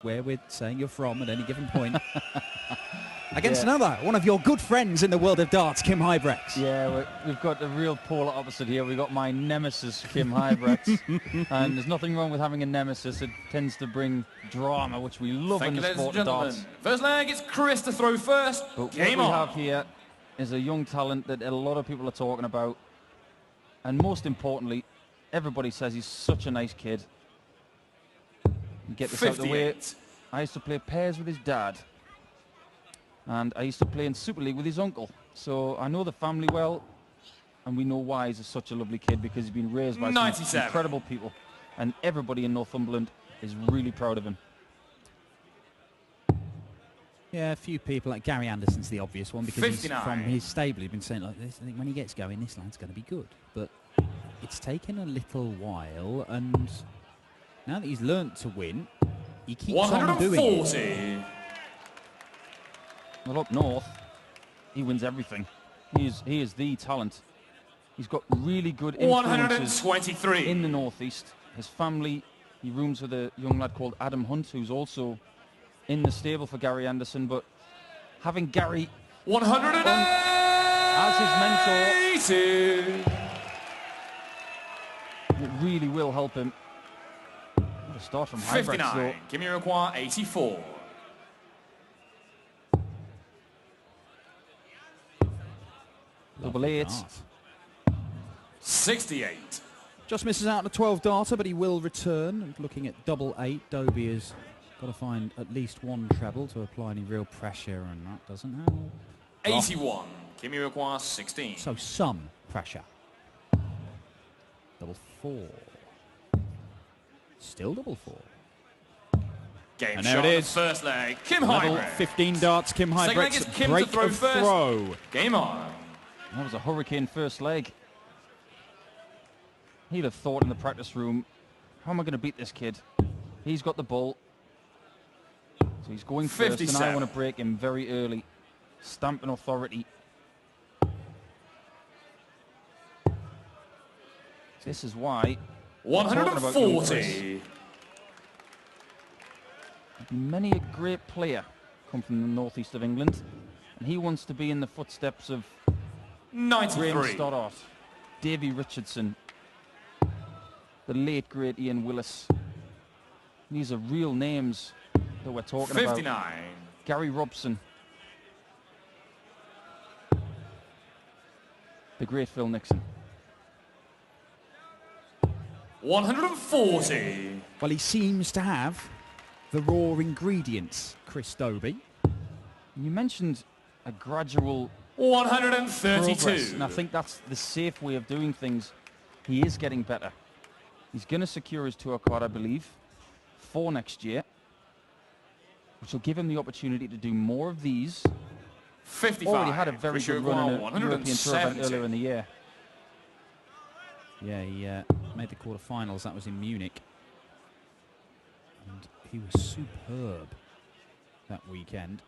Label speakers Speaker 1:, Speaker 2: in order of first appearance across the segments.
Speaker 1: where we're saying you're from at any given point. Against another one of your good friends in the world of darts, Kim Huybrechts.
Speaker 2: Yeah, we've got the real polar opposite here. We've got my nemesis, Kim Huybrechts. And there's nothing wrong with having a nemesis. It tends to bring drama, which we love in the sport of darts.
Speaker 3: First leg, it's Chris to throw first.
Speaker 2: But what we have here is a young talent that a lot of people are talking about. And most importantly, everybody says he's such a nice kid. Get this out of the way. I used to play pairs with his dad. And I used to play in Super League with his uncle. So I know the family well, and we know why he's such a lovely kid, because he's been raised by some incredible people. And everybody in Northumberland is really proud of him.
Speaker 1: Yeah, a few people, like Gary Anderson's the obvious one, because he's from his stable. He's been saying like this. I think when he gets going, this lad's going to be good. But it's taken a little while, and now that he's learnt to win, he keeps on doing it.
Speaker 2: Well, up north, he wins everything. He is the talent. He's got really good influences in the northeast. His family, he rooms with a young lad called Adam Hunt, who's also in the stable for Gary Anderson. But having Gary as his mentor, it really will help him. What a start from Huybrechts, though.
Speaker 3: Give me require 84.
Speaker 2: Double 8.
Speaker 3: 68.
Speaker 1: Just misses out on a 12 darter, but he will return. And looking at double 8, Dobey has got to find at least one treble to apply any real pressure, and that doesn't help.
Speaker 3: 81. Kimmy requires 16.
Speaker 1: So some pressure. Double 4. Still double 4.
Speaker 3: Game
Speaker 1: and
Speaker 3: shot
Speaker 1: there it is.
Speaker 3: First leg, Kim
Speaker 1: Level
Speaker 3: Huybrechts.
Speaker 1: 15 darts, Kim Huybrechts. Break
Speaker 3: throw
Speaker 1: of
Speaker 3: first.
Speaker 1: throw.
Speaker 3: Game on.
Speaker 2: That was a hurricane first leg. He'd have thought in the practice room, how am I going to beat this kid? He's got the ball. So he's going first, and I want to break him very early. Stamping authority. This is why
Speaker 3: 140.
Speaker 2: Many a great player come from the northeast of England, and he wants to be in the footsteps of
Speaker 3: 93.
Speaker 2: Graham Stoddart, Davy Richardson, the late great Ian Willis. These are real names that we're talking
Speaker 3: 59.
Speaker 2: about. Gary Robson, the great Phil Nixon.
Speaker 3: 140.
Speaker 1: Well, he seems to have the raw ingredients, Chris Dobey.
Speaker 2: You mentioned a gradual
Speaker 3: 132.
Speaker 2: progress, and I think that's the safe way of doing things. He is getting better. He's going to secure his tour card, I believe, for next year, which will give him the opportunity to do more of these.
Speaker 3: 55.
Speaker 2: Already had a very good run in a European Tour event earlier in the year.
Speaker 1: Yeah, he made the quarterfinals. That was in Munich. And he was superb that weekend.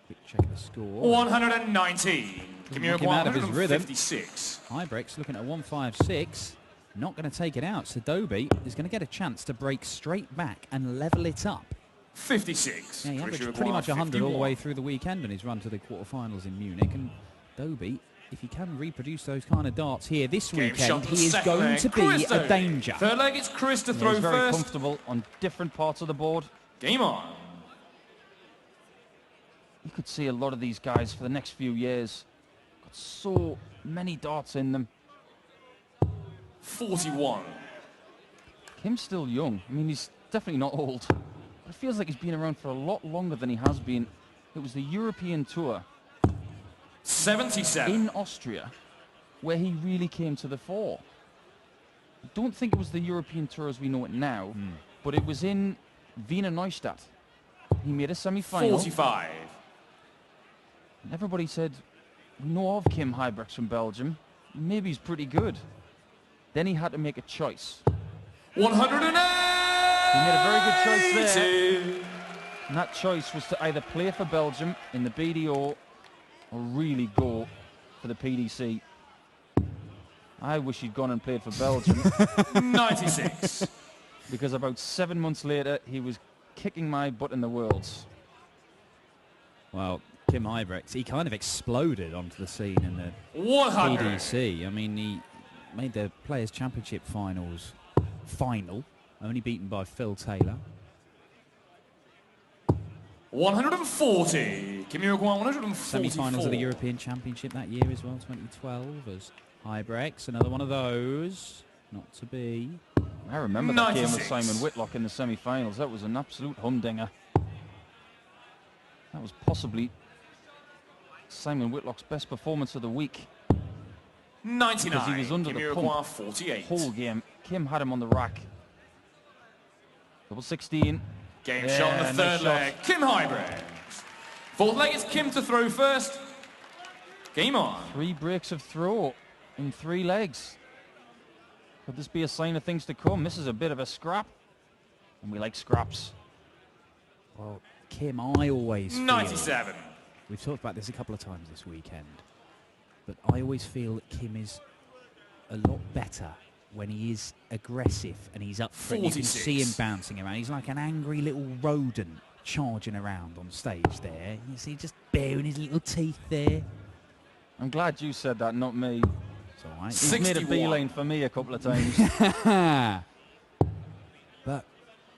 Speaker 1: Quick check of the score.
Speaker 3: 119.
Speaker 1: Knock him out of his rhythm. Huybrechts looking at 156. Not going to take it out. So Dobey is going to get a chance to break straight back and level it up.
Speaker 3: 56.
Speaker 1: Yeah, he averaged pretty much 100 all the way through the weekend in his run to the quarterfinals in Munich. And Dobey, if he can reproduce those kind of darts here this weekend, he is going to be a danger.
Speaker 3: Third leg, it's Chris to throw
Speaker 2: He's very
Speaker 3: first.
Speaker 2: comfortable on different parts of the board.
Speaker 3: Game on.
Speaker 2: You could see a lot of these guys for the next few years. Got so many darts in them.
Speaker 3: 41.
Speaker 2: Kim's still young. I mean, he's definitely not old. But it feels like he's been around for a lot longer than he has been. It was the European Tour
Speaker 3: 77.
Speaker 2: in Austria where he really came to the fore. I don't think it was the European Tour as we know it now, but it was in Wiener Neustadt. He made a semi-final.
Speaker 3: 45.
Speaker 2: And everybody said, we know of Kim Huybrechts from Belgium. Maybe he's pretty good. Then he had to make a choice.
Speaker 3: 108.
Speaker 2: He made a very good choice there. And that choice was to either play for Belgium in the BDO or really go for the PDC. I wish he'd gone and played for Belgium.
Speaker 3: 96.
Speaker 2: because about 7 months later, he was kicking my butt in the Worlds.
Speaker 1: Well, Kim Huybrechts, he kind of exploded onto the scene in the
Speaker 3: 100.
Speaker 1: PDC. I mean, he made the Players' Championship finals final, only beaten by Phil Taylor.
Speaker 3: 140. Kim Uruguay, 144.
Speaker 1: Semi-finals of the European Championship that year as well, 2012, as Huybrechts, another one of those. Not to be.
Speaker 2: I remember that game with Simon Whitlock in the semi-finals. That was an absolute humdinger. That was possibly Simon Whitlock's best performance of the week.
Speaker 3: 99.
Speaker 2: Because he was under
Speaker 3: Kim
Speaker 2: the
Speaker 3: Uruguay,
Speaker 2: pump
Speaker 3: 48.
Speaker 2: whole game. Kim had him on the rack. Double 16.
Speaker 3: Game shot on the third leg. Kim Huybrechts. Fourth leg, it's Kim to throw first. Game on.
Speaker 2: 3 breaks of throw in 3 legs. Could this be a sign of things to come? This is a bit of a scrap. And we like scraps.
Speaker 1: Well, Kim, I always feel,
Speaker 3: 97.
Speaker 1: we've talked about this a couple of times this weekend, but I always feel that Kim is a lot better when he is aggressive and he's up front. You can see him bouncing around. He's like an angry little rodent charging around on stage there. You see, just baring his little teeth there.
Speaker 2: I'm glad you said that, not me.
Speaker 1: It's all right.
Speaker 2: He's made a beeline for me a couple of times.
Speaker 1: But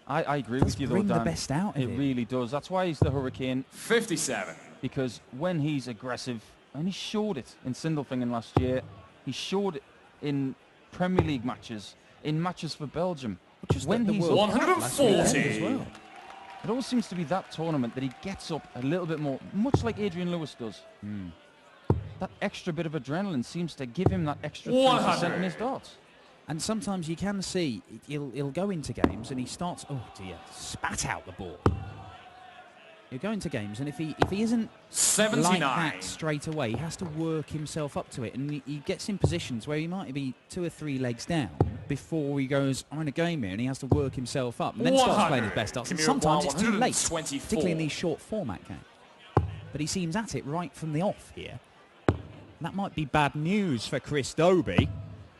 Speaker 2: I agree with you, though, Dan.
Speaker 1: bring the best out of
Speaker 2: it really does. That's why he's the Hurricane.
Speaker 3: 57.
Speaker 2: Because when he's aggressive, and he showed it in Sindelfingen last year, he showed it in Premier League matches, in matches for Belgium.
Speaker 1: Just
Speaker 2: when he's
Speaker 3: 140
Speaker 2: as well. It always seems to be that tournament that he gets up a little bit more, much like Adrian Lewis does. That extra bit of adrenaline seems to give him that extra 3% in his darts.
Speaker 1: And sometimes you can see he'll go into games and he starts, oh dear, spat out the ball. He'll go into games and if he isn't
Speaker 3: 79.
Speaker 1: like that straight away, he has to work himself up to it, and he gets in positions where he might be 2 or 3 legs down before he goes, I'm in a game here, and he has to work himself up and then starts playing his best darts. And sometimes it's too late, particularly in these short format games. But he seems at it right from the off here. That might be bad news for Chris Dobey.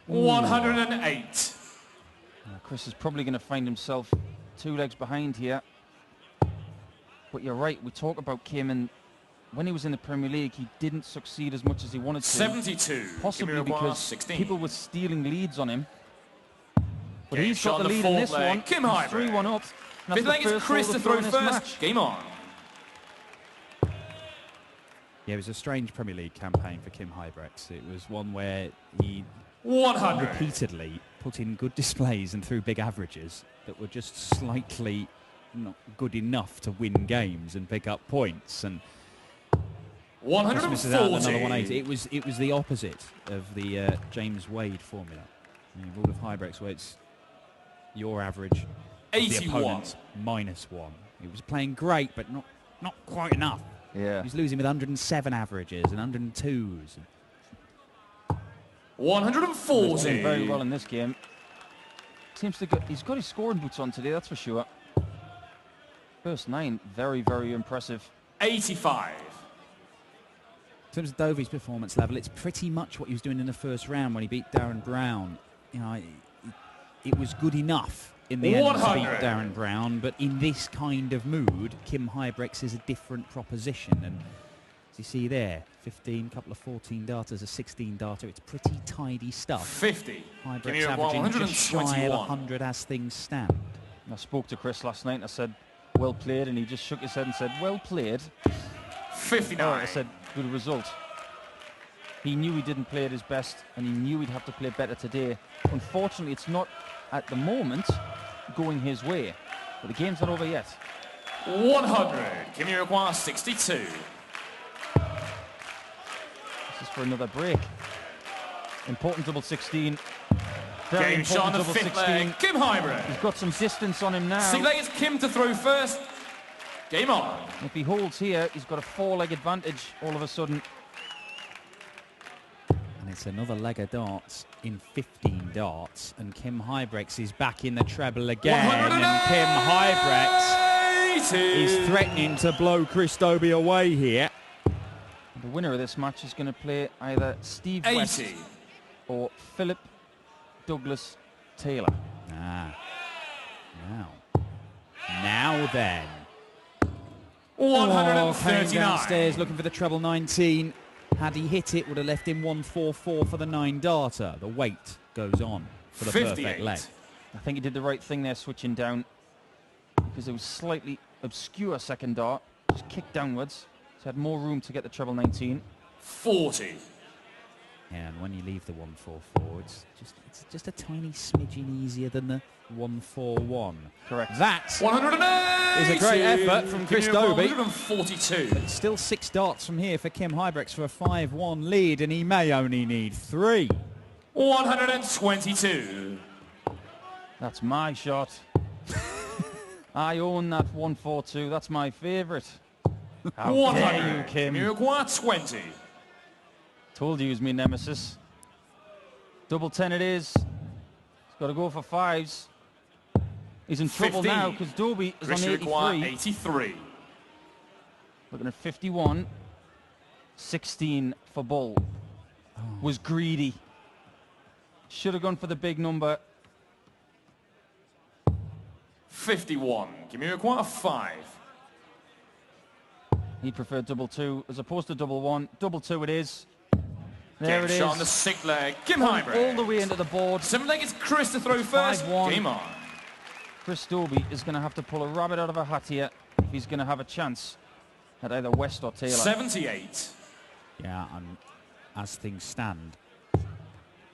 Speaker 3: 108.
Speaker 2: Chris is probably going to find himself 2 legs behind here. But you're right, we talk about Kim, and when he was in the Premier League, he didn't succeed as much as he wanted to.
Speaker 3: 72.
Speaker 2: Possibly because
Speaker 3: 16.
Speaker 2: people were stealing leads on him. But
Speaker 3: Game
Speaker 2: he's got the lead in this one.
Speaker 3: Kim
Speaker 2: He's
Speaker 3: Huybrechts.
Speaker 2: 3-1 up.
Speaker 3: Fifth leg is Chris to throw first. Game on.
Speaker 1: Yeah, it was a strange Premier League campaign for Kim Huybrechts. It was one where he
Speaker 3: 100.
Speaker 1: repeatedly put in good displays and threw big averages that were just slightly not good enough to win games and pick up points. And
Speaker 3: 140.
Speaker 1: Another 180. It was the opposite of the James Wade formula. Rule of Huybrechts, where it's your average,
Speaker 3: 81.
Speaker 1: the opponent's -1. He was playing great, but not quite enough.
Speaker 2: Yeah.
Speaker 1: He was losing with 107 averages and 102s.
Speaker 3: 140.
Speaker 2: He's doing very well in this game. Seems to he's got his scoring boots on today, that's for sure. First 9, very, very impressive.
Speaker 3: 85.
Speaker 1: In terms of Dobey's performance level, it's pretty much what he was doing in the first round when he beat Darren Brown. You know, it was good enough in the end to beat Darren Brown, but in this kind of mood, Kim Huybrechts is a different proposition. And as you see there, 15, couple of 14 darters, a 16 darter. It's pretty tidy stuff.
Speaker 3: 50.
Speaker 1: Huybrechts averaging just shy of 100 as things stand.
Speaker 2: I spoke to Chris last night and I said, well played, and he just shook his head and said, well played.
Speaker 3: 59.
Speaker 2: I said, good result. He knew he didn't play at his best, and he knew he'd have to play better today. Unfortunately, it's not, at the moment, going his way. But the game's not over yet.
Speaker 3: 100. Kim Uruguay, 62.
Speaker 2: This is for another break. Important double 16. Very
Speaker 3: Game shot on the 5th leg. Kim Huybrechts.
Speaker 2: He's got some distance on him now.
Speaker 3: 6th leg is Kim to throw first. Game on.
Speaker 2: If he holds here, he's got a 4-leg advantage all of a sudden.
Speaker 1: And it's another leg of darts in 15 darts. And Kim Huybrechts is back in the treble again. And Kim Huybrechts is threatening to blow Chris Dobey away here.
Speaker 2: The winner of this match is going to play either Steve West or Philip Douglas Taylor.
Speaker 1: then.
Speaker 3: 139.
Speaker 1: Came downstairs looking for the treble 19. Had he hit it, would have left him 144 for the 9-darter. The weight goes on for the
Speaker 3: 58.
Speaker 1: perfect leg.
Speaker 2: I think he did the right thing there, switching down, because it was slightly obscure second dart. Just kicked downwards, so had more room to get the treble 19.
Speaker 3: 40.
Speaker 1: Yeah, and when you leave the 144, it's just a tiny smidgen easier than the 141.
Speaker 2: Correct.
Speaker 1: That
Speaker 3: 108
Speaker 1: is a great effort from Chris Dobey.
Speaker 3: 142.
Speaker 1: But it's still 6 darts from here for Kim Huybrechts for a 5-1 lead, and he may only need 3.
Speaker 3: 122.
Speaker 2: That's my shot. I own that 142. That's my favourite. How dare you, Kim?
Speaker 3: You require 20.
Speaker 2: Told you he was my nemesis. Double 10 it is. He's got to go for 5s. He's in trouble
Speaker 3: 15.
Speaker 2: now because Dobey is
Speaker 3: Chris
Speaker 2: on 83.
Speaker 3: 83.
Speaker 2: Looking at 51. 16 for Bull. Was greedy. Should have gone for the big number.
Speaker 3: 51. Give me require 5.
Speaker 2: He preferred double 2 as opposed to double 1. Double 2 it is. There it is.
Speaker 3: Shot on the 6th leg. Kim Huybrechts.
Speaker 2: All the way into the board.
Speaker 3: 7th leg is Chris to throw first.
Speaker 2: 5-1.
Speaker 3: Game on.
Speaker 2: Chris Dobey is going to have to pull a rabbit out of a hat here if he's going to have a chance at either West or Taylor.
Speaker 3: 78.
Speaker 1: Yeah, and as things stand,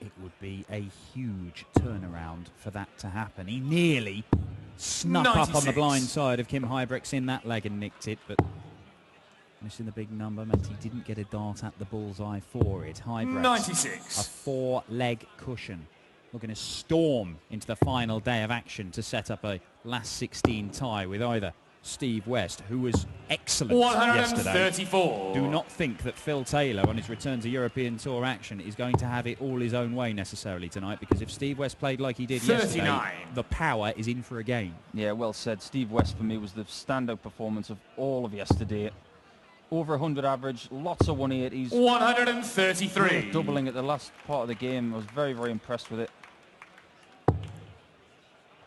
Speaker 1: it would be a huge turnaround for that to happen. He nearly snuck
Speaker 3: 96.
Speaker 1: up on the blind side of Kim Huybrechts in that leg and nicked it, but missing the big number meant he didn't get a dart at the bullseye for it. Huybrechts,
Speaker 3: 96.
Speaker 1: a 4-leg cushion, looking to storm into the final day of action to set up a last 16 tie with either Steve West, who was excellent yesterday.
Speaker 3: 134.
Speaker 1: Do not think that Phil Taylor, on his return to European Tour action, is going to have it all his own way necessarily tonight, because if Steve West played like he did
Speaker 3: 39.
Speaker 1: yesterday, the power is in for a game.
Speaker 2: Yeah, well said. Steve West for me was the standout performance of all of yesterday. Over 100 average, lots of 180s.
Speaker 3: 133.
Speaker 2: Doubling at the last part of the game. I was very, very impressed with it.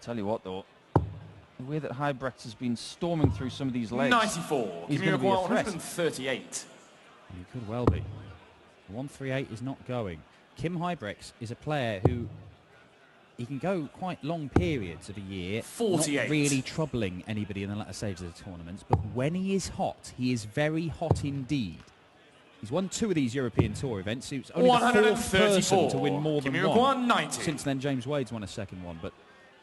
Speaker 2: Tell you what though, the way that Huybrechts has been storming through some of these legs.
Speaker 3: 94.
Speaker 2: He's
Speaker 3: Give me
Speaker 2: going to be a threat.
Speaker 3: 138.
Speaker 1: He could well be. 138 is not going. Kim Huybrechts is a player who he can go quite long periods of a year,
Speaker 3: 48.
Speaker 1: not really troubling anybody in the latter stages of the tournaments, but when he is hot, he is very hot indeed. He's won 2 of these European Tour events. He was only the 4th person to win more than one.
Speaker 3: 90.
Speaker 1: Since then, James Wade's won a second one, but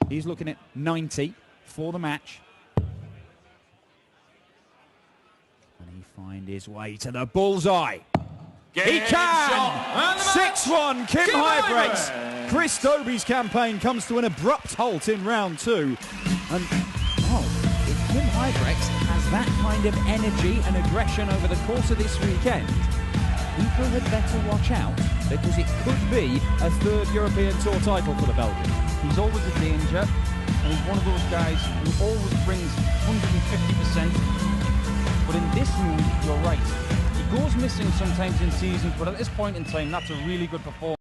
Speaker 1: he's looking at 90 for the match. And he find his way to the bullseye. He can! 6-1, Kim Huybrechts. Chris Dobey's campaign comes to an abrupt halt in round 2. And, if Kim Huybrechts has that kind of energy and aggression over the course of this weekend, people had better watch out, because it could be a 3rd European Tour title for the Belgian.
Speaker 2: He's always a danger, and he's one of those guys who always brings 150%. But in this mood, you're right. He goes missing sometimes in seasons, but at this point in time, that's a really good performance.